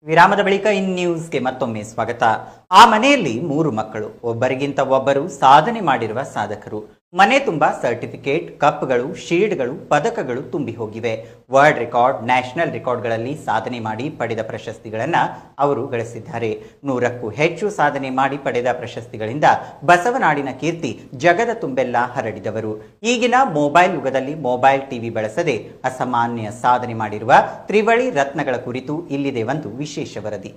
ವಿರಾಮದ ಬಳಿಕ ಇನ್ ನ್ಯೂಸ್ಗೆ ಮತ್ತೊಮ್ಮೆ ಸ್ವಾಗತ. ಆ ಮನೆಯಲ್ಲಿ 3 ಮಕ್ಕಳು, ಒಬ್ಬರಿಗಿಂತ ಒಬ್ಬರು ಸಾಧನೆ ಮಾಡಿರುವ ಸಾಧಕರು. ಮನೆ ತುಂಬಾ ಸರ್ಟಿಫಿಕೇಟ್, ಕಪ್ಗಳು, ಶೀಲ್ಡ್ಗಳು, ಪದಕಗಳು ತುಂಬಿ ಹೋಗಿವೆ. ವರ್ಲ್ಡ್ ರೆಕಾರ್ಡ್, ನ್ಯಾಷನಲ್ ರೆಕಾರ್ಡ್ಗಳಲ್ಲಿ ಸಾಧನೆ ಮಾಡಿ ಪಡೆದ ಪ್ರಶಸ್ತಿಗಳನ್ನ ಅವರು ಗಳಿಸಿದ್ದಾರೆ. 100ಕ್ಕೂ ಹೆಚ್ಚು ಸಾಧನೆ ಮಾಡಿ ಪಡೆದ ಪ್ರಶಸ್ತಿಗಳಿಂದ ಬಸವನಾಡಿನ ಕೀರ್ತಿ ಜಗದ ತುಂಬೆಲ್ಲ ಹರಡಿದವರು. ಈಗಿನ ಮೊಬೈಲ್ ಯುಗದಲ್ಲಿ ಮೊಬೈಲ್ ಟಿವಿ ಬಳಸದೆ ಅಸಾಮಾನ್ಯ ಸಾಧನೆ ಮಾಡಿರುವ ತ್ರಿವಳಿ ರತ್ನಗಳ ಕುರಿತು ಇಲ್ಲಿದೆ ಒಂದು ವಿಶೇಷ ವರದಿ.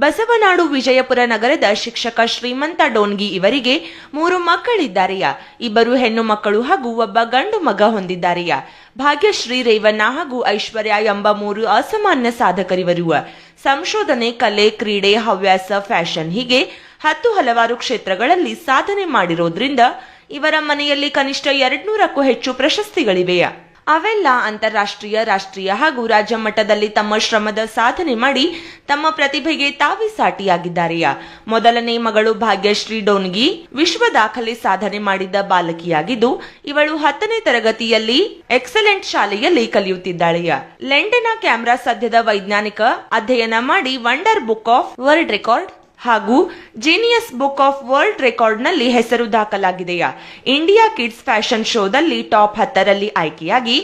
ಬಸವನಾಡು ವಿಜಯಪುರ ನಗರದ ಶಿಕ್ಷಕ ಶ್ರೀಮಂತ ಡೋನ್ಗಿ ಇವರಿಗೆ 3 ಮಕ್ಕಳಿದ್ದಾರೆಯ. 2 ಹೆಣ್ಣು ಮಕ್ಕಳು ಹಾಗೂ ಒಬ್ಬ ಗಂಡು ಮಗ ಹೊಂದಿದ್ದಾರೆಯ. ಭಾಗ್ಯಶ್ರೀ, ರೇವಣ್ಣ ಹಾಗೂ ಐಶ್ವರ್ಯ ಎಂಬ 3 ಅಸಾಮಾನ್ಯ ಸಾಧಕರಿವರು. ಸಂಶೋಧನೆ, ಕಲೆ, ಕ್ರೀಡೆ, ಹವ್ಯಾಸ, ಫ್ಯಾಷನ್ ಹೀಗೆ 10 ಹಲವಾರು ಕ್ಷೇತ್ರಗಳಲ್ಲಿ ಸಾಧನೆ ಮಾಡಿರೋದ್ರಿಂದ ಇವರ ಮನೆಯಲ್ಲಿ ಕನಿಷ್ಠ 200ಕ್ಕೂ ಹೆಚ್ಚು ಪ್ರಶಸ್ತಿಗಳಿವೆ. ಅವೆಲ್ಲ ಅಂತಾರಾಷ್ಟ್ರೀಯ, ರಾಷ್ಟ್ರೀಯ ಹಾಗೂ ರಾಜ್ಯ ಮಟ್ಟದಲ್ಲಿ ತಮ್ಮ ಶ್ರಮದ ಸಾಧನೆ ಮಾಡಿ ತಮ್ಮ ಪ್ರತಿಭೆಗೆ ತಾವೇ ಸಾಟಿಯಾಗಿದ್ದಾರೆ. ಮೊದಲನೇ ಮಗಳು ಭಾಗ್ಯಶ್ರೀ ಡೋನ್ಗಿ ವಿಶ್ವ ದಾಖಲೆ ಸಾಧನೆ ಮಾಡಿದ್ದ ಬಾಲಕಿಯಾಗಿದ್ದು, ಇವಳು 10ನೇ ತರಗತಿಯಲ್ಲಿ ಎಕ್ಸಲೆಂಟ್ ಶಾಲೆಯಲ್ಲಿ ಕಲಿಯುತ್ತಿದ್ದಾಳೆ. ಲಂಡನ್ನ ಕ್ಯಾಮ್ರಾ ಸದ್ಯದ ವೈಜ್ಞಾನಿಕ ಅಧ್ಯಯನ ಮಾಡಿ wonder book of world record ಹಾಗೂ genius book of world record ನಲ್ಲಿ ಹೆಸರು ದಾಖಲಾಗಿದೆಯಾ. ಇಂಡಿಯಾ ಕಿಡ್ಸ್ ಫ್ಯಾಷನ್ ಶೋದಲ್ಲಿ ಟಾಪ್ 10ರಲ್ಲಿ ಆಯ್ಕೆಯಾಗಿ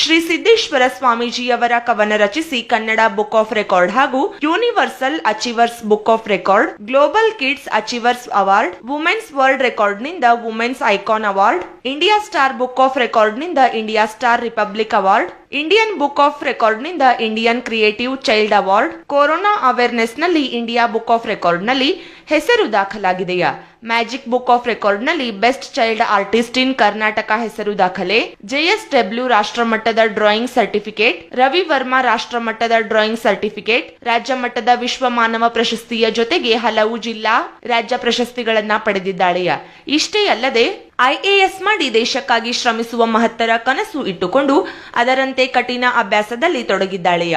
ಶ್ರೀ ಸಿದ್ದೇಶ್ವರ ಸ್ವಾಮೀಜಿಯವರ ಕವನ ರಚಿಸಿ ಕನ್ನಡ ಬುಕ್ ಆಫ್ ರೆಕಾರ್ಡ್ ಹಾಗೂ universal achievers book of record, global kids achievers award, women's world record ನಿಂದ women's icon award, India star book of record ನಿಂದ India star republic award, Indian book of record ನಿಂದ Indian creative child award, corona awareness ನಲ್ಲಿ India book of record ನಲ್ಲಿ ಹೆಸರು ದಾಖಲಾಗಿದೆಯಾ. Magic book of record ನಲ್ಲಿ best child artist ಇನ್ ಕರ್ನಾಟಕ ಹೆಸರು ದಾಖಲೆ, JSW ರಾಷ್ಟ್ರ ಮಟ್ಟದ ಡ್ರಾಯಿಂಗ್ ಸರ್ಟಿಫಿಕೇಟ್, ರವಿ ವರ್ಮಾ ರಾಷ್ಟ್ರ ಮಟ್ಟದ ಡ್ರಾಯಿಂಗ್ ಸರ್ಟಿಫಿಕೇಟ್, ರಾಜ್ಯ ಮಟ್ಟದ ವಿಶ್ವ ಮಾನವ ಪ್ರಶಸ್ತಿಯ ಜೊತೆಗೆ ಹಲವು ಜಿಲ್ಲಾ, ರಾಜ್ಯ ಪ್ರಶಸ್ತಿಗಳನ್ನ ಪಡೆದಿದ್ದಾಳೆ. ಇಷ್ಟೇ ಅಲ್ಲದೆ IAS ಮಾಡಿ ದೇಶಕ್ಕಾಗಿ ಶ್ರಮಿಸುವ ಮಹತ್ತರ ಕನಸು ಇಟ್ಟುಕೊಂಡು ಅದರಂತೆ ಕಠಿಣ ಅಭ್ಯಾಸದಲ್ಲಿ ತೊಡಗಿದ್ದಾಳೆ.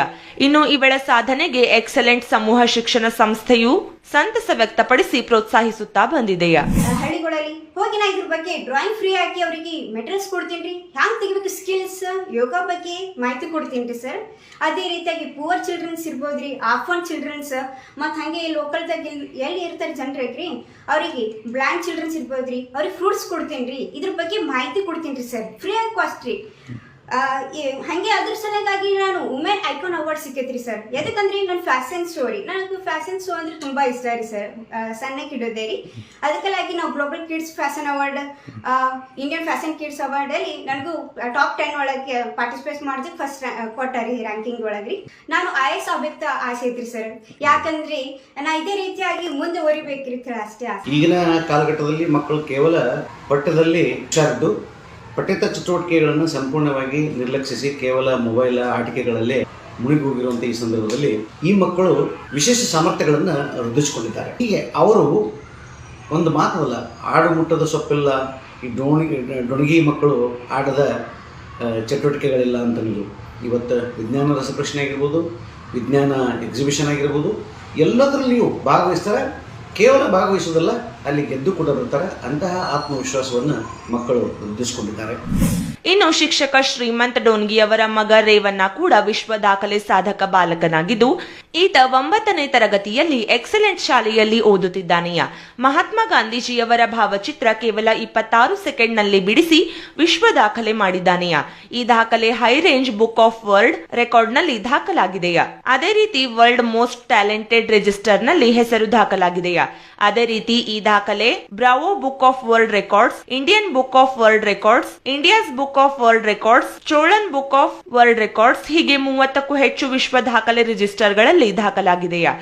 ಇನ್ನು ಇವಳ ಸಾಧನೆಗೆ ಎಕ್ಸಲೆಂಟ್ ಸಮೂಹ ಶಿಕ್ಷಣ ಸಂಸ್ಥೆಯು ಸಂತಸ ವ್ಯಕ್ತಪಡಿಸಿ ಪ್ರೋತ್ಸಾಹಿಸುತ್ತಾ ಬಂದಿದೆಯಾ. ಹಳ್ಳಿಗಳಲ್ಲಿ ಹೋಗಿ ನಾ ಇದ್ರ ಬಗ್ಗೆ ಡ್ರಾಯಿಂಗ್ ಫ್ರೀ ಆಗಿ ಅವರಿಗೆ ಮೆಟೀರಿಯಲ್ಸ್ ಕೊಡ್ತೀನಿ, ಹ್ಯಾಂಗ್ ತೆಗಿಬೇಕು ಸ್ಕಿಲ್ಸ್, ಯೋಗ ಬಗ್ಗೆ ಮಾಹಿತಿ ಕೊಡ್ತೀನಿ ಸರ್. ಅದೇ ರೀತಿಯಾಗಿ ಪೂವರ್ ಚಿಲ್ಡ್ರನ್ಸ್ ಇರ್ಬೋದ್ರಿ, ಆಫನ್ ಚಿಲ್ಡ್ರನ್ಸ್, ಮತ್ತು ಹಾಗೆ ಲೋಕಲ್ದಾಗ ಎಲ್ಲಿ ಇರ್ತಾರೆ ಜನರಿಗೆ ಅವರಿಗೆ ಬ್ಲೈಂಡ್ ಚಿಲ್ಡ್ರನ್ಸ್ ಇರ್ಬೋದ್ರಿ, ಅವ್ರಿಗೆ ಫ್ರೂಟ್ಸ್ ಕೊಡ್ತೀನಿ ರೀ. ಇದ್ರ ಬಗ್ಗೆ ಮಾಹಿತಿ ಕೊಡ್ತೀನಿ ರೀ ಸರ್, ಫ್ರೀ ಆಗಿ ಕಾಸ್ಟ್ ರೀ. ಹಾಗೆ ಅದ್ರ ಸಲುವಾಗಿ ನಾನು ವುಮೆನ್ ಐಕಾನ್ ಅವಾರ್ಡ್ ಸಿಕ್ಕೈತ್ರಿ ಸರ್. ಯಾಕಂದ್ರೆ ನನ್ನ ಫ್ಯಾಷನ್ ಶೋ ರೀ, ನನಗೆ ಫ್ಯಾಷನ್ ಶೋ ಅಂದ್ರೆ ತುಂಬಾ ಇಷ್ಟ ರೀ ಸರ್, ಸಣ್ಣಕ್ಕೆ ಇಡೋದೇ ರೀ. ಅದಕ್ಕಾಗಿ ನಾವು global kids fashion award, Indian fashion kids award ಅಲ್ಲಿ ನನಗೂ ಟಾಪ್ 10 ಒಳಗೆ ಪಾರ್ಟಿಸಿಪೇಟ್ ಮಾಡಿದ್ರೆ ಫಸ್ಟ್ ಕೊಟ್ಟಾರಿ ರ್ಯಾಂಕಿಂಗ್ ಒಳಗ್ರಿ. ನಾನು IAS ಆಗ್ಬೇಕ ಆಸೆ ಐತ್ರಿ ಸರ್, ಯಾಕಂದ್ರೆ ನಾ ಇದೇ ರೀತಿಯಾಗಿ ಮುಂದೆ ಒರಿಬೇಕ್ರಿ ಅಷ್ಟೇ ಆಸೆ. ಈಗಿನ ಕಾಲಘಟ್ಟದಲ್ಲಿ ಮಕ್ಕಳು ಕೇವಲ ಪಠ್ಯದಲ್ಲಿ ಹುಷಾರಿದ್ದು ಪಠ್ಯೇತರ ಚಟುವಟಿಕೆಗಳನ್ನು ಸಂಪೂರ್ಣವಾಗಿ ನಿರ್ಲಕ್ಷಿಸಿ ಕೇವಲ ಮೊಬೈಲ್ ಆಟಿಕೆಗಳಲ್ಲೇ ಮುಳುಗಿ ಹೋಗಿರುವಂಥ ಈ ಸಂದರ್ಭದಲ್ಲಿ ಈ ಮಕ್ಕಳು ವಿಶೇಷ ಸಾಮರ್ಥ್ಯಗಳನ್ನು ವೃದ್ಧಿಸಿಕೊಂಡಿದ್ದಾರೆ. ಹೀಗೆ ಅವರು ಒಂದು ಮಾತವಲ್ಲ, ಆಡು ಮುಟ್ಟದ ಸೊಪ್ಪಿಲ್ಲ, ಈ ಡೊಣಗಿ ಮಕ್ಕಳು ಆಡದ ಚಟುವಟಿಕೆಗಳಿಲ್ಲ ಅಂತಂದ್ರು. ಇವತ್ತು ವಿಜ್ಞಾನ ರಸಪ್ರಶ್ನೆ ಆಗಿರ್ಬೋದು, ವಿಜ್ಞಾನ ಎಕ್ಸಿಬಿಷನ್ ಆಗಿರ್ಬೋದು, ಎಲ್ಲದರಲ್ಲಿಯೂ ಭಾಗವಹಿಸ್ತಾರೆ. ಕೇವಲ ಭಾಗವಹಿಸುವುದಲ್ಲ, ಅಲ್ಲಿ ಗೆದ್ದು ಕೂಡ ಬರ್ತಾರೆ. ಅಂತಹ ಆತ್ಮವಿಶ್ವಾಸವನ್ನು ಮಕ್ಕಳು ವೃದ್ಧಿಸಿಕೊಂಡಿದ್ದಾರೆ. ಇನ್ನು ಶಿಕ್ಷಕ ಶ್ರೀಮಂತ ಡೋನ್ಗಿ ಅವರ ಮಗ ರೇವಣ್ಣ ಕೂಡ ವಿಶ್ವ ದಾಖಲೆ ಸಾಧಕ ಬಾಲಕನಾಗಿದ್ದು, ಈತ 9ನೇ ತರಗತಿಯಲ್ಲಿ ಎಕ್ಸಲೆಂಟ್ ಶಾಲೆಯಲ್ಲಿ ಓದುತ್ತಿದ್ದಾನೆಯ. ಮಹಾತ್ಮ ಗಾಂಧೀಜಿಯವರ ಭಾವಚಿತ್ರ ಕೇವಲ 26 ಸೆಕೆಂಡ್ನಲ್ಲಿ ಬಿಡಿಸಿ ವಿಶ್ವ ದಾಖಲೆ ಮಾಡಿದ್ದಾನೆಯ. ಈ ದಾಖಲೆ high range book of world record ನಲ್ಲಿ ದಾಖಲಾಗಿದೆಯ. ಅದೇ ರೀತಿ ವರ್ಲ್ಡ್ ಮೋಸ್ಟ್ ಟ್ಯಾಲೆಂಟೆಡ್ ರಿಜಿಸ್ಟರ್ ನಲ್ಲಿ ಹೆಸರು ದಾಖಲಾಗಿದೆಯ. ಅದೇ ರೀತಿ ಈ ದಾಖಲೆ, Bravo book of world records, Indian book of world records, India's book of world records, Cholan book of world records ಹೀಗೆ 30ಕ್ಕೂ ಹೆಚ್ಚು ವಿಶ್ವ ದಾಖಲೆ ರಿಜಿಸ್ಟರ್ಗಳಲ್ಲಿ ದಾಖಲಾಗಿದೆಯಾ.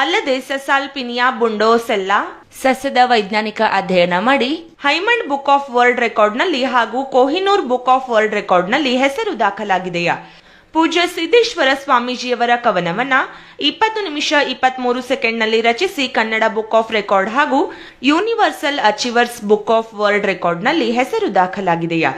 ಅಲ್ಲದೆ ಸೆಸಾಲ್ಪಿನಿಯಾ ಬುಂಡೋಸೆಲ್ಲಾ ಸಸ್ಯದ ವೈಜ್ಞಾನಿಕ ಅಧ್ಯಯನ ಮಾಡಿ ಹೈಮಂಡ್ ಬುಕ್ ಆಫ್ ವರ್ಲ್ಡ್ ರೆಕಾರ್ಡ್ನಲ್ಲಿ ಹಾಗೂ ಕೊಹಿನೂರ್ ಬುಕ್ ಆಫ್ ವರ್ಲ್ಡ್ ರೆಕಾರ್ಡ್ನಲ್ಲಿ ಹೆಸರು ದಾಖಲಾಗಿದೆಯಾ. ಪೂಜ್ಯ ಸಿದ್ದೇಶ್ವರ ಸ್ವಾಮೀಜಿಯವರ ಕವನವನ್ನ 20 ನಿಮಿಷ 23 ಸೆಕೆಂಡ್ನಲ್ಲಿ ರಚಿಸಿ ಕನ್ನಡ ಬುಕ್ ಆಫ್ ರೆಕಾರ್ಡ್ ಹಾಗೂ universal achievers book of world ರೆಕಾರ್ಡ್ನಲ್ಲಿ ಹೆಸರು ದಾಖಲಾಗಿದೆಯಾ.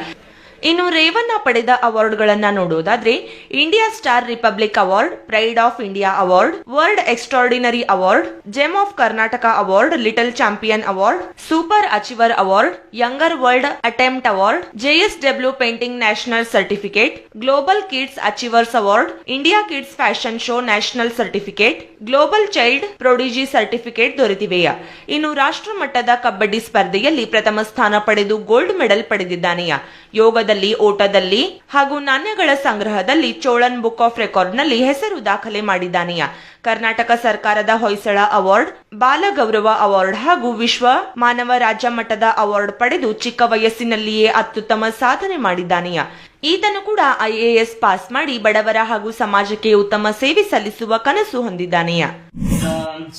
ಇನ್ನು ರೇವಣ್ಣ ಪಡೆದ ಅವಾರ್ಡ್ಗಳನ್ನ ನೋಡೋದಾದ್ರೆ India star republic award, pride of India award, world extraordinary award, gem of Karnataka award, little champion award, super achiever award, younger world attempt award, JSW painting national certificate, global kids achievers award, India kids fashion show national certificate, global child prodigy certificate ದೊರೆತಿವೆಯಾ. ಇನ್ನು ರಾಷ್ಟ್ರ ಮಟ್ಟದ ಕಬಡ್ಡಿ ಸ್ಪರ್ಧೆಯಲ್ಲಿ ಪ್ರಥಮ ಸ್ಥಾನ ಪಡೆದು gold medal ಪಡೆದಿದ್ದಾನೆಯಾ. ಯೋಗದಲ್ಲಿ, ಓಟದಲ್ಲಿ ಹಾಗೂ ನಾಣ್ಯಗಳ ಸಂಗ್ರಹದಲ್ಲಿ ಚೋಳನ್ ಬುಕ್ ಆಫ್ ರೆಕಾರ್ಡ್ನಲ್ಲಿ ಹೆಸರು ದಾಖಲೆ ಮಾಡಿದ್ದಾನೆಯಾ. ಕರ್ನಾಟಕ ಸರ್ಕಾರದ ಹೊಯ್ಸಳ ಅವಾರ್ಡ್, ಬಾಲ ಗೌರವ ಅವಾರ್ಡ್ ಹಾಗೂ ವಿಶ್ವ ಮಾನವ ರಾಜ್ಯ ಮಟ್ಟದ ಅವಾರ್ಡ್ ಪಡೆದು ಚಿಕ್ಕ ವಯಸ್ಸಿನಲ್ಲಿಯೇ ಅತ್ಯುತ್ತಮ ಸಾಧನೆ ಮಾಡಿದ್ದಾನೆಯಾ. ಈತನು ಕೂಡ IAS ಪಾಸ್ ಮಾಡಿ ಬಡವರ ಹಾಗೂ ಸಮಾಜಕ್ಕೆ ಉತ್ತಮ ಸೇವೆ ಸಲ್ಲಿಸುವ ಕನಸು ಹೊಂದಿದ್ದಾನೆಯಾ.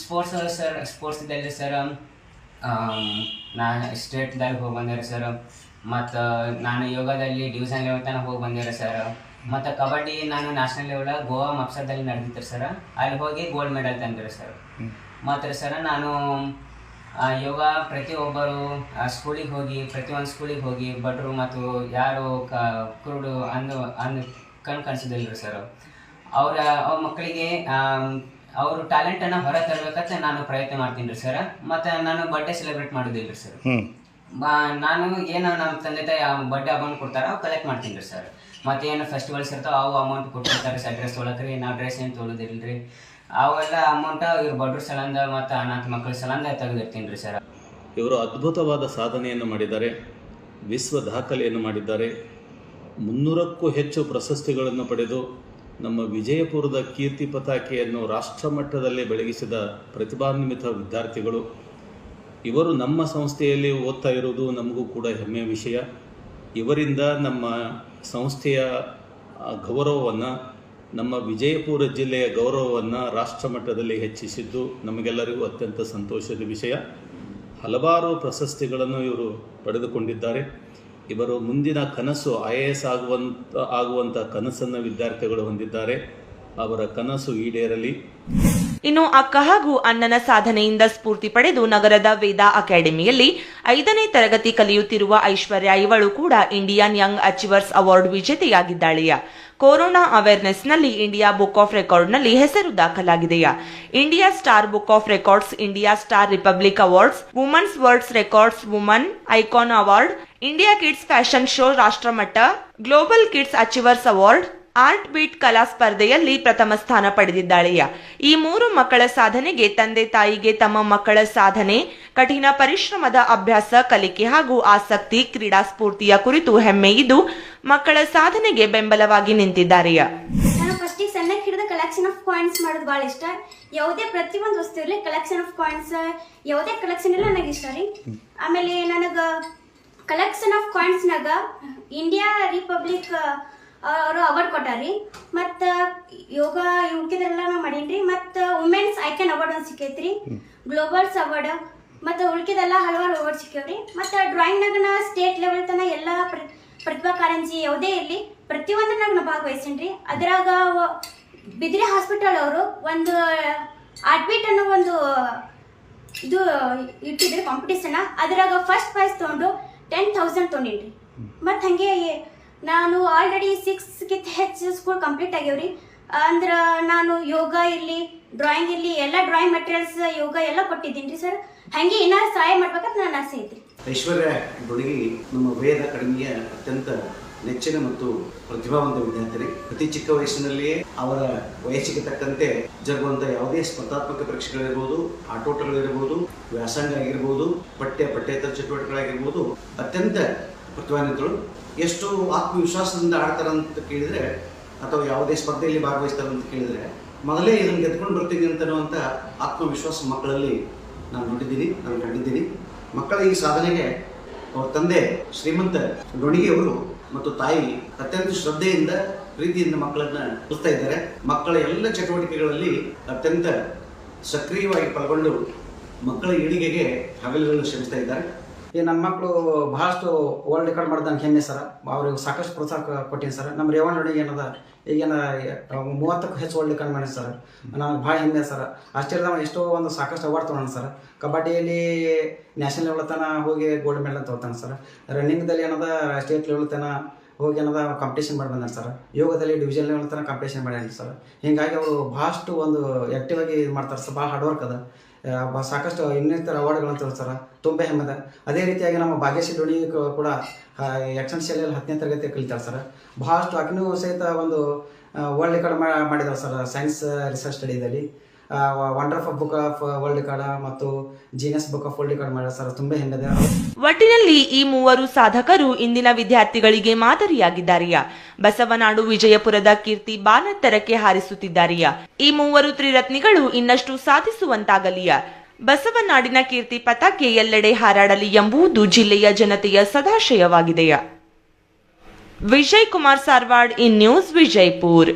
ಸ್ಪೋರ್ಟ್ಸ್ ಇದ್ದಲ್ಲಿ ಸರ್ ನಾನು ಸ್ಟೇಟ್ದಾಗ ಹೋಗಿ ಬಂದಿರ ಸರ್. ಮತ್ತು ನಾನು ಯೋಗದಲ್ಲಿ ಡಿವಿಷನ್ ಲೆವೆಲ್ ತನಕ ಹೋಗಿ ಬಂದಿರ ಸರ್. ಮತ್ತು ಕಬಡ್ಡಿ ನಾನು ನ್ಯಾಷನಲ್ ಲೆವೆಲ್ ಗೋವಾ ಮಕ್ಸದಲ್ಲಿ ನಡೆದಿತ್ತು ಸರ್. ಅಲ್ಲಿ ಹೋಗಿ ಗೋಲ್ಡ್ ಮೆಡಲ್ ತಂದಿರ ಸರ್. ಮತ್ತು ಸರ್ ನಾನು ಯೋಗ ಪ್ರತಿಯೊಬ್ಬರು ಸ್ಕೂಲಿಗೆ ಹೋಗಿ ಪ್ರತಿಯೊಂದು ಸ್ಕೂಲಿಗೆ ಹೋಗಿ ಬಡವರು ಮತ್ತು ಯಾರು ಕುರುಡು ಕಣ್ಣು ಕಾಣಿಸೋದಿಲ್ಲ ಸರ್, ಅವ್ರ ಮಕ್ಕಳಿಗೆ ಅವರು ಟ್ಯಾಲೆಂಟನ್ನು ಹೊರ ತರಬೇಕಂತ ನಾನು ಪ್ರಯತ್ನ ಮಾಡ್ತೀನಿ ರೀ ಸರ್. ಮತ್ತು ನಾನು ಬರ್ಡೇ ಸೆಲೆಬ್ರೇಟ್ ಮಾಡೋದಿಲ್ಲ ರೀ ಸರ್. ನಾನು ಏನು ನಮ್ಮ ತಂದೆ ತಾಯಿ ಬರ್ಡೇ ಅಮೌಂಟ್ ಕೊಡ್ತಾರೆ ಅವು ಕಲೆಕ್ಟ್ ಮಾಡ್ತೀನಿ ರೀ ಸರ್. ಮತ್ತು ಏನು ಫೆಸ್ಟಿವಲ್ಸ್ ಇರ್ತಾವೆ ಅವು ಅಮೌಂಟ್ ಕೊಟ್ಟಿರ್ತಾರೆ ಸರ್. ಡ್ರೆಸ್ ತೊಗೊಳಕ್ರಿ ನಾವು ಡ್ರೆಸ್ ಏನು ತೊಗೊಳೋದಿಲ್ಲ ರೀ. ಅವೆಲ್ಲ ಅಮೌಂಟ ಇವ್ರು ಬಡ್ರ ಸಲಂದ ಮತ್ತು ಅನಾಥ ಮಕ್ಕಳ ಸಲಂದ ತೆಗೆದಿರ್ತೀನಿ ರೀ ಸರ್. ಇವರು ಅದ್ಭುತವಾದ ಸಾಧನೆಯನ್ನು ಮಾಡಿದ್ದಾರೆ, ವಿಶ್ವ ದಾಖಲೆಯನ್ನು ಮಾಡಿದ್ದಾರೆ. 300ಕ್ಕೂ ಹೆಚ್ಚು ಪ್ರಶಸ್ತಿಗಳನ್ನು ಪಡೆದು ನಮ್ಮ ವಿಜಯಪುರದ ಕೀರ್ತಿ ಪತಾಕೆಯನ್ನು ರಾಷ್ಟ್ರ ಮಟ್ಟದಲ್ಲಿ ಬೆಳಗಿಸಿದ ಪ್ರತಿಭಾನ್ವಿತ ವಿದ್ಯಾರ್ಥಿಗಳು. ಇವರು ನಮ್ಮ ಸಂಸ್ಥೆಯಲ್ಲಿ ಓದ್ತಾ ಇರೋದು ನಮಗೂ ಕೂಡ ಹೆಮ್ಮೆಯ ವಿಷಯ. ಇವರಿಂದ ನಮ್ಮ ಸಂಸ್ಥೆಯ ಗೌರವವನ್ನು, ನಮ್ಮ ವಿಜಯಪುರ ಜಿಲ್ಲೆಯ ಗೌರವವನ್ನು ರಾಷ್ಟ್ರ ಮಟ್ಟದಲ್ಲಿ ಹೆಚ್ಚಿಸಿದ್ದು ನಮಗೆಲ್ಲರಿಗೂ ಅತ್ಯಂತ ಸಂತೋಷದ ವಿಷಯ. ಹಲವಾರು ಪ್ರಶಸ್ತಿಗಳನ್ನು ಇವರು ಪಡೆದುಕೊಂಡಿದ್ದಾರೆ. ಇವರು ಮುಂದಿನ ಕನಸು IAS ಆಗುವಂಥ ಕನಸನ್ನು ವಿದ್ಯಾರ್ಥಿಗಳು ಹೊಂದಿದ್ದಾರೆ. ಅವರ ಕನಸು ಈಡೇರಲಿ. ಇನ್ನು ಅಕ್ಕ ಹಾಗೂ ಅಣ್ಣನ ಸಾಧನೆಯಿಂದ ಸ್ಫೂರ್ತಿ ಪಡೆದು ನಗರದ ವೇದಾ ಅಕಾಡೆಮಿಯಲ್ಲಿ 5ನೇ ತರಗತಿ ಕಲಿಯುತ್ತಿರುವ ಐಶ್ವರ್ಯ ಇವಳು ಕೂಡ ಇಂಡಿಯನ್ ಯಂಗ್ ಅಚೀವರ್ಸ್ ಅವಾರ್ಡ್ ವಿಜೇತೆಯಾಗಿದ್ದಾಳೆಯಾ. ಕೊರೋನಾ ಅವೇರ್ನೆಸ್ನಲ್ಲಿ ಇಂಡಿಯಾ ಬುಕ್ ಆಫ್ ರೆಕಾರ್ಡ್ನಲ್ಲಿ ಹೆಸರು ದಾಖಲಾಗಿದೆಯಾ. India star book of records, India star republic awards, women's world's records woman icon award, India kids fashion show ರಾಷ್ಟ್ರಮಟ್ಟ, global kids achievers award, art beat ಕಲಾ ಸ್ಪರ್ಧೆಯಲ್ಲಿ ಪ್ರಥಮ ಸ್ಥಾನ ಪಡೆದಿದ್ದಾಳೆಯಾ. ಈ 3 ಮಕ್ಕಳ ಸಾಧನೆಗೆ ತಂದೆ ತಾಯಿಗೆ ತಮ್ಮ ಮಕ್ಕಳ ಸಾಧನೆ, ಕಠಿಣ ಪರಿಶ್ರಮದ ಅಭ್ಯಾಸ, ಕಲಿಕೆ ಹಾಗೂ ಆಸಕ್ತಿ, ಕ್ರೀಡಾ ಸ್ಫೂರ್ತಿಯ ಕುರಿತು ಹೆಮ್ಮೆ ಇದ್ದು ಮಕ್ಕಳ ಸಾಧನೆಗೆ ಬೆಂಬಲವಾಗಿ ನಿಂತಿದ್ದಾರೆಯಾ. ನಾನು ಫಸ್ಟಿಗೆ ಸಣ್ಣಕ್ಕೆ ಹಿಡಿದ ಕಲೆಕ್ಷನ್ ಆಫ್ ಕಾಯಿನ್ಸ್ ಮಾಡೋದು ಭಾಳ ಇಷ್ಟ. ಯಾವುದೇ ಪ್ರತಿಯೊಂದು ವಸ್ತು ಇರಲಿ ಕಲೆಕ್ಷನ್ ಆಫ್ ಕಾಯಿನ್ಸ್, ಯಾವುದೇ ಕಲೆಕ್ಷನ್ ಇಲ್ಲ ನನಗೆ ಇಷ್ಟ ರೀ. ಆಮೇಲೆ ನನಗೆ ಕಲೆಕ್ಷನ್ ಆಫ್ ಕಾಯಿನ್ಸ್ನಾಗ ಇಂಡಿಯಾ ರಿಪಬ್ಲಿಕ್ ಅವರು ಅವಾರ್ಡ್ ಕೊಟ್ಟಾರಿ. ಮತ್ತು ಯೋಗ ಉಳ್ಕಿದ್ರೆಲ್ಲ ನಾವು ಮಾಡೀನಿ. ಮತ್ತು ವುಮೆನ್ಸ್ ಐಕಾನ್ ಅವಾರ್ಡ್ ಒಂದು ಸಿಕ್ಕೈತ್ರಿ, ಗ್ಲೋಬಲ್ಸ್ ಅವಾರ್ಡ್, ಮತ್ತು ಉಳ್ಕಿದೆಲ್ಲ ಹಲವಾರು ಅವಾರ್ಡ್ ಸಿಕ್ಕವ್ರಿ. ಮತ್ತು ಡ್ರಾಯಿಂಗ್ನಾಗ ನಾ ಸ್ಟೇಟ್ ಲೆವೆಲ್ ತನಕ ಎಲ್ಲ ಪ್ರತಿಭಾ ಕಾರಂಜಿ ಯಾವುದೇ ಇರಲಿ ಪ್ರತಿಯೊಂದ್ರಾಗ ನಾ ಭಾಗವಹಿಸೀನಿ ರೀ. ಅದ್ರಾಗ ಬಿದ್ರಿ ಹಾಸ್ಪಿಟಲ್ ಅವರು ಒಂದು ಆರ್ಟ್ ಬೀಟ್ ಅನ್ನೋ ಒಂದು ಇದು ಇಟ್ಟಿದ್ರಿ ಕಾಂಪಿಟೇಷನ್. ಅದ್ರಾಗ ಫಸ್ಟ್ ಪ್ರೈಸ್ ತೊಗೊಂಡು 10,000 ತೊಗೊಂಡಿನಿ. ಮತ್ತು ಹಾಗೆ ನಾನು ಆಲ್ರೆಡಿ 6ಕ್ಕಿಂತ ಹೆಚ್ಚು ಸ್ಕೂಲ್ ಕಂಪ್ಲೀಟ್ ಆಗ್ಯಾವ್ರಿ. ಅಂದ್ರೆ ನಾನು ಯೋಗ ಇರಲಿ ಡ್ರಾಯಿಂಗ್ ಇರಲಿ ಎಲ್ಲ ಡ್ರಾಯಿಂಗ್ ಮೆಟೀರಿಯಲ್ಸ್ ಯೋಗ ಎಲ್ಲ ಕೊಟ್ಟಿದ್ದೀನಿ ರೀ ಸರ್. ಹಾಗೆ ಇನ್ನೂ ಸಹಾಯ ಮಾಡ್ಬೇಕಂತ ನಾನು ಆಸೆ ಐತಿ. ಐಶ್ವರ್ಯ ಡೊಣಗಿ ನಮ್ಮ ವೇದ ಅಕಾಡೆಮಿಯ ಅತ್ಯಂತ ನೆಚ್ಚಿನ ಮತ್ತು ಪ್ರತಿಭಾವಂತ ವಿದ್ಯಾರ್ಥಿ. ಅತಿ ಚಿಕ್ಕ ವಯಸ್ಸಿನಲ್ಲಿಯೇ ಅವರ ವಯಸ್ಸಿಗೆ ತಕ್ಕಂತೆ ಜರುಗುವಂಥ ಯಾವುದೇ ಸ್ಪರ್ಧಾತ್ಮಕ ಪರೀಕ್ಷೆಗಳಿರ್ಬೋದು, ಆಟೋಟಗಳಿರ್ಬೋದು, ವ್ಯಾಸಂಗ ಆಗಿರ್ಬೋದು, ಪಠ್ಯೇತರ ಚಟುವಟಿಕೆಗಳಾಗಿರ್ಬೋದು ಅತ್ಯಂತ ಪ್ರತಿಭಾನ್ವಿತರು. ಎಷ್ಟು ಆತ್ಮವಿಶ್ವಾಸದಿಂದ ಆಡ್ತಾರಂತ ಕೇಳಿದರೆ ಅಥವಾ ಯಾವುದೇ ಸ್ಪರ್ಧೆಯಲ್ಲಿ ಭಾಗವಹಿಸ್ತಾರಂತ ಕೇಳಿದರೆ ಮೊದಲೇ ಇದನ್ನು ಗೆದ್ಕೊಂಡು ಬರ್ತೀನಿ ಅಂತನ್ನುವಂಥ ಆತ್ಮವಿಶ್ವಾಸ ಮಕ್ಕಳಲ್ಲಿ ನಾನು ನೋಡಿದ್ದೀನಿ, ನಾನು ಕಂಡಿದ್ದೀನಿ. ಮಕ್ಕಳ ಈ ಸಾಧನೆಗೆ ಅವ್ರ ತಂದೆ ಶ್ರೀಮಂತ ಡೊಣಿಗೆಯವರು ಮತ್ತು ತಾಯಿ ಅತ್ಯಂತ ಶ್ರದ್ಧೆಯಿಂದ ಪ್ರೀತಿಯಿಂದ ಮಕ್ಕಳನ್ನ ಕಲಿಸ್ತಾ ಇದ್ದಾರೆ. ಮಕ್ಕಳ ಎಲ್ಲ ಚಟುವಟಿಕೆಗಳಲ್ಲಿ ಅತ್ಯಂತ ಸಕ್ರಿಯವಾಗಿ ಪಾಲ್ಗೊಂಡು ಮಕ್ಕಳ ಏಳಿಗೆಗೆ ಹಗಲುಗಳು ಶ್ರಮಿಸ್ತಾ ಇದ್ದಾರೆ. ಈ ನನ್ನ ಮಕ್ಕಳು ಬಹಳಷ್ಟು ವರ್ಲ್ಡ್ ರೆಕಾರ್ಡ್ ಮಾಡ್ದಂಗೆ ಹೆಮ್ಮೆ ಸರ್. ಅವ್ರಿಗೆ ಸಾಕಷ್ಟು ಪ್ರೋತ್ಸಾಹ ಕೊಟ್ಟಿನಿ ಸರ್. ನಮ್ಮ ರೇವಣ್ಣ ಹುಡುಗಿ ಏನದ ಈಗೇನ 30ಕ್ಕೂ ಹೆಚ್ಚು ವರ್ಲ್ಡ್ ರೆಕಾರ್ಡ್ ಮಾಡಿ ಸರ್. ನನಗೆ ಭಾಳ ಹೆಮ್ಮೆ ಸರ್. ಅಷ್ಟೇ ಎಷ್ಟೋ ಒಂದು ಸಾಕಷ್ಟು ಅವಾರ್ಡ್ ತೊಗೊಳೋಣ ಸರ್. ಕಬಡ್ಡಿಯಲ್ಲಿ ನ್ಯಾಷನಲ್ ಲೆವೆಲ್ ತನ ಹೋಗಿ ಗೋಲ್ಡ್ ಮೆಡಲ್ ತೊಗೊತಾನೆ ಸರ್. ರನ್ನಿಂಗ್ದಲ್ಲಿ ಏನದ ಸ್ಟೇಟ್ ಲೆವೆಲ್ ತನ ಹೋಗಿ ಏನದ ಕಾಂಪಿಟೇಷನ್ ಮಾಡಿ ಬಂದಾನೆ ಸರ್. ಯೋಗದಲ್ಲಿ ಡಿವಿಷನ್ ಲೆವೆಲ್ ತನಕ ಕಾಂಪಿಟೇಷನ್ ಮಾಡ್ಯಾನ ಸರ್. ಹೀಗಾಗಿ ಅವರು ಭಾಳಷ್ಟು ಒಂದು ಆ್ಯಕ್ಟಿವ್ ಆಗಿ ಇದು ಮಾಡ್ತಾರೆ ಸರ್. ಭಾಳ ಹಾರ್ಡ್ ವರ್ಕ್ ಅದ. ಸಾಕಷ್ಟು ಇನ್ನಿತರ ಅವಾರ್ಡ್ಗಳನ್ನು ತೋರಿಸ್ತಾರೆ. ತುಂಬ ಹೆಮ್ಮೆ. ಅದೇ ರೀತಿಯಾಗಿ ನಮ್ಮ ಭಾಗ್ಯಶ್ರೀ ಡೋಣಿ ಕೂಡ ಆ್ಯಕ್ಷನ್ ಶಾಲೆಯಲ್ಲಿ 10ನೇ ತರಗತಿ ಕಲಿತಾರೆ ಸರ್. ಭಾಳಷ್ಟು ಆಕಿನೂ ಸಹಿತ ಒಂದು ವರ್ಲ್ಡ್ ರೆಕಾರ್ಡ್ ಮಾಡಿದ್ದಾರೆ ಸರ್. ಸೈನ್ಸ್ ರಿಸರ್ಚ್ ಸ್ಟಡಿದಲ್ಲಿ wonder of book of world record ಮತ್ತು genius book of world record ಮಾಡಿದ್ದಾರೆ ಸರ್. ತುಂಬ ಹೆಮ್ಮೆ. ಒಟ್ಟಿನಲ್ಲಿ ಈ ಮೂವರು ಸಾಧಕರು ಇಂದಿನ ವಿದ್ಯಾರ್ಥಿಗಳಿಗೆ ಮಾದರಿಯಾಗಿದ್ದಾರೆಯಾ. ಬಸವನಾಡು ವಿಜಯಪುರದ ಕೀರ್ತಿ ಬಾನೆತ್ತರಕ್ಕೆ ಹಾರಿಸುತ್ತಿದ್ದಾರೆಯಾ. ಈ ಮೂವರು ತ್ರಿರತ್ನಿಗಳು ಇನ್ನಷ್ಟು ಸಾಧಿಸುವಂತಾಗಲಿಯಾ. ಬಸವನಾಡಿನ ಕೀರ್ತಿ ಪತಾಕೆ ಎಲ್ಲೆಡೆ ಹಾರಾಡಲಿ ಎಂಬುದು ಜಿಲ್ಲೆಯ ಜನತೆಯ ಸದಾಶಯವಾಗಿದೆಯಾ. Vijay Kumar Sarwad, in news, Vijayapura.